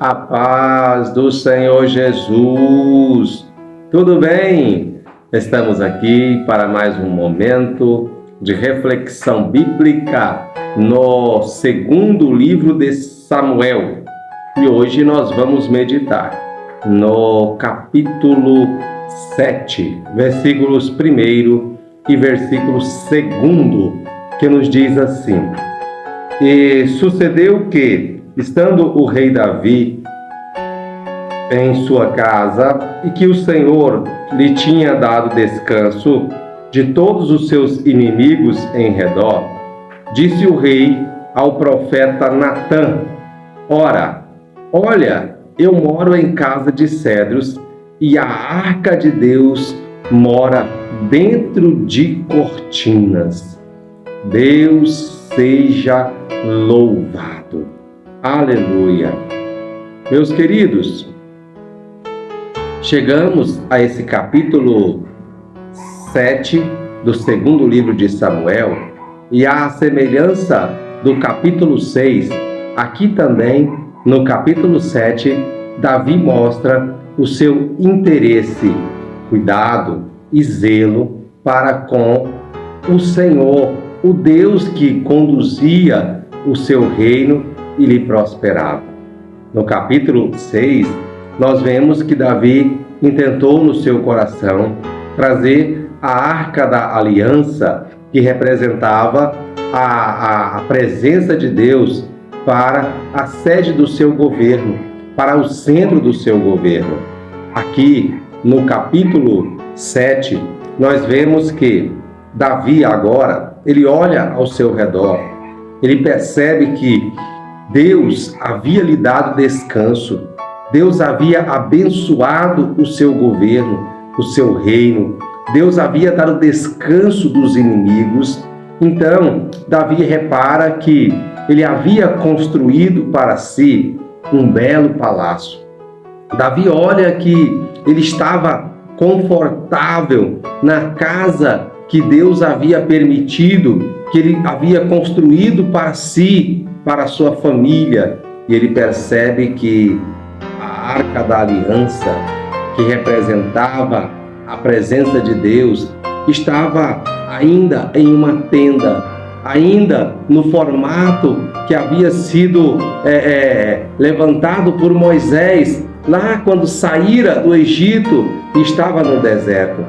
A paz do Senhor Jesus. Tudo bem? Estamos aqui para mais um momento de reflexão bíblica no segundo livro de Samuel. E hoje nós vamos meditar no capítulo 7, versículos 1 e versículo 2, que nos diz assim: E sucedeu que, estando o rei Davi em sua casa, e que o Senhor lhe tinha dado descanso de todos os seus inimigos em redor, disse o rei ao profeta Natã: Ora, olha, eu moro em casa de cedros, e a arca de Deus mora dentro de cortinas. Deus seja louvado. Aleluia. Meus queridos, chegamos a esse capítulo 7 do segundo livro de Samuel, e à semelhança do capítulo 6, aqui também no capítulo 7, Davi mostra o seu interesse, cuidado e zelo para com o Senhor, o Deus que conduzia o seu reino e lhe prosperava. No capítulo 6, nós vemos que Davi intentou no seu coração trazer a arca da aliança, que representava a presença de Deus, para a sede do seu governo, para o centro do seu governo. Aqui, no capítulo 7, nós vemos que Davi agora, ele olha ao seu redor, ele percebe que Deus havia lhe dado descanso, Deus havia abençoado o seu governo, o seu reino, Deus havia dado descanso dos inimigos. Então, Davi repara que ele havia construído para si um belo palácio. Davi olha que ele estava confortável na casa que Deus havia permitido, que ele havia construído para si, para a sua família, e ele percebe que a arca da aliança, que representava a presença de Deus, estava ainda em uma tenda, ainda no formato que havia sido levantado por Moisés, lá quando saíra do Egito e estava no deserto.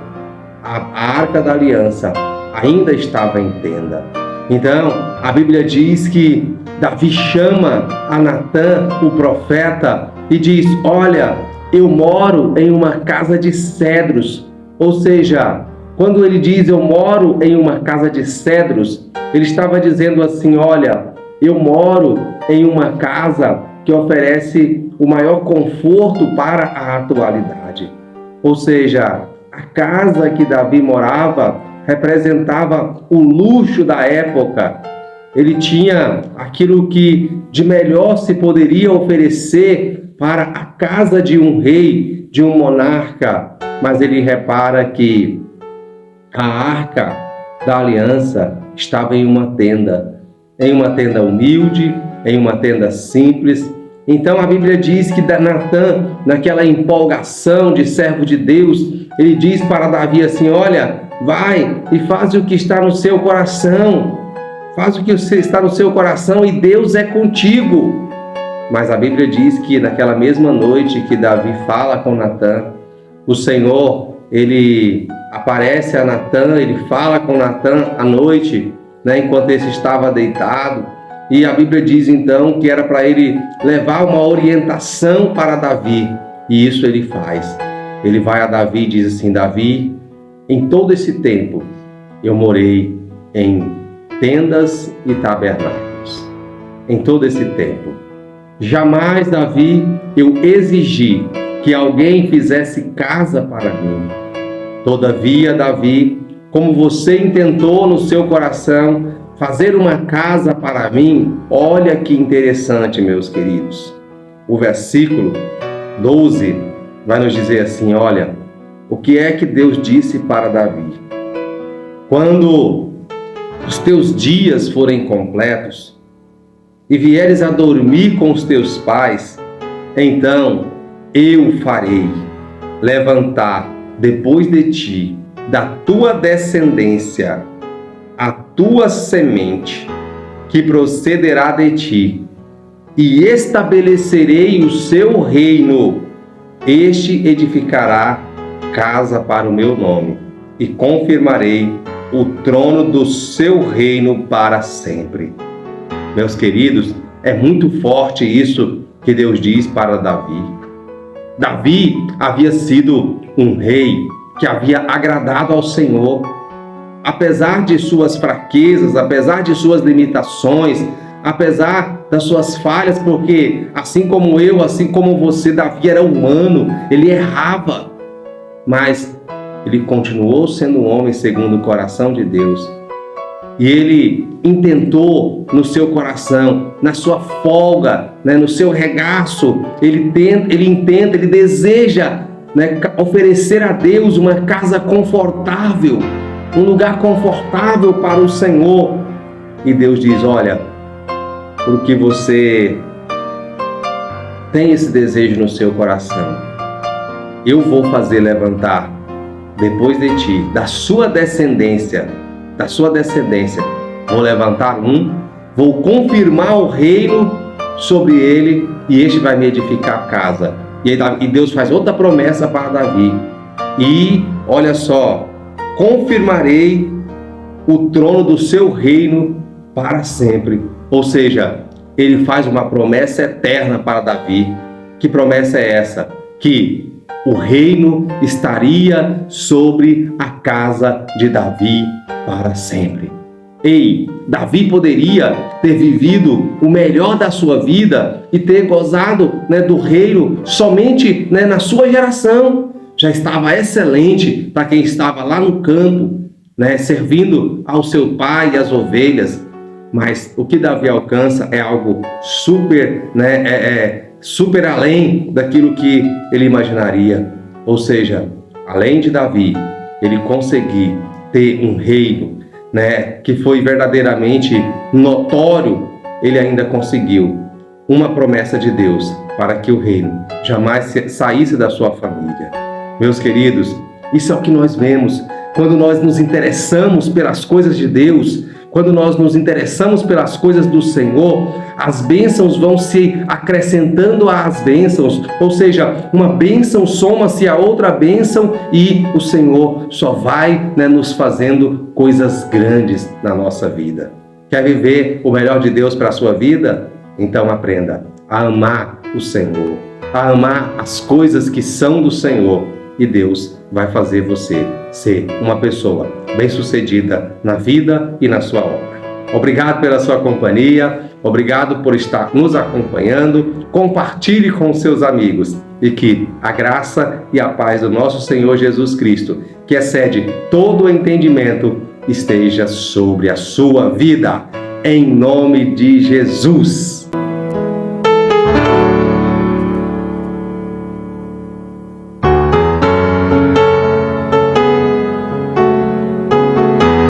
A arca da aliança ainda estava em tenda. Então, a Bíblia diz que Davi chama a Natã, o profeta, e diz: Olha, eu moro em uma casa de cedros. Ou seja, quando ele diz eu moro em uma casa de cedros, ele estava dizendo assim: olha, eu moro em uma casa que oferece o maior conforto para a atualidade. Ou seja, a casa que Davi morava representava o luxo da época. Ele tinha aquilo que de melhor se poderia oferecer para a casa de um rei, de um monarca. Mas ele repara que a arca da aliança estava em uma tenda humilde, em uma tenda simples. Então a Bíblia diz que Natã, naquela empolgação de servo de Deus, ele diz para Davi assim: olha, vai e faz o que está no seu coração, faz o que está no seu coração e Deus é contigo. Mas a Bíblia diz que naquela mesma noite que Davi fala com Natã, o Senhor, ele aparece a Natã, ele fala com Natã à noite, enquanto esse estava deitado, e a Bíblia diz então que era para ele levar uma orientação para Davi, e isso ele faz. Ele vai a Davi e diz assim: Davi, em todo esse tempo eu morei em tendas e tabernáculos. Em todo esse tempo. Jamais, Davi, eu exigi que alguém fizesse casa para mim. Todavia, Davi, como você intentou no seu coração fazer uma casa para mim, olha que interessante, meus queridos. O versículo 12 vai nos dizer assim: olha, o que é que Deus disse para Davi? Quando os teus dias forem completos e vieres a dormir com os teus pais, Então eu farei levantar depois de ti, da tua descendência, a tua semente, que procederá de ti, e estabelecerei o seu reino. Este edificará casa para o meu nome, e confirmarei o trono do seu reino para sempre. Meus queridos, é muito forte isso que Deus diz para Davi. Davi havia sido um rei que havia agradado ao Senhor. Apesar de suas fraquezas, apesar de suas limitações, apesar das suas falhas, porque assim como eu, assim como você, Davi era humano, ele errava, mas ele continuou sendo um homem segundo o coração de Deus. E ele intentou no seu coração, na sua folga, no seu regaço, ele deseja oferecer a Deus uma casa confortável, um lugar confortável para o Senhor. E Deus diz: olha, porque você tem esse desejo no seu coração, eu vou fazer levantar depois de ti, da sua descendência, vou levantar vou confirmar o reino sobre ele, e este vai me edificar a casa. E Deus faz outra promessa para Davi. E olha só, confirmarei o trono do seu reino para sempre. Ou seja, ele faz uma promessa eterna para Davi. Que promessa é essa? Que o reino estaria sobre a casa de Davi para sempre. Davi poderia ter vivido o melhor da sua vida e ter gozado do reino somente na sua geração. Já estava excelente para quem estava lá no campo, servindo ao seu pai e às ovelhas. Mas o que Davi alcança é algo super, super além daquilo que ele imaginaria. Ou seja, além de Davi, ele conseguir ter um reino, que foi verdadeiramente notório, ele ainda conseguiu uma promessa de Deus para que o reino jamais saísse da sua família. Meus queridos, isso é o que nós vemos quando nós nos interessamos pelas coisas de Deus. Quando nós nos interessamos pelas coisas do Senhor, as bênçãos vão se acrescentando às bênçãos, ou seja, uma bênção soma-se a outra bênção e o Senhor só vai nos fazendo coisas grandes na nossa vida. Quer viver o melhor de Deus para a sua vida? Então aprenda a amar o Senhor, a amar as coisas que são do Senhor, e Deus vai fazer você ser uma pessoa bem-sucedida na vida e na sua obra. Obrigado pela sua companhia, obrigado por estar nos acompanhando. Compartilhe com seus amigos e que a graça e a paz do nosso Senhor Jesus Cristo, que excede todo o entendimento, esteja sobre a sua vida. Em nome de Jesus.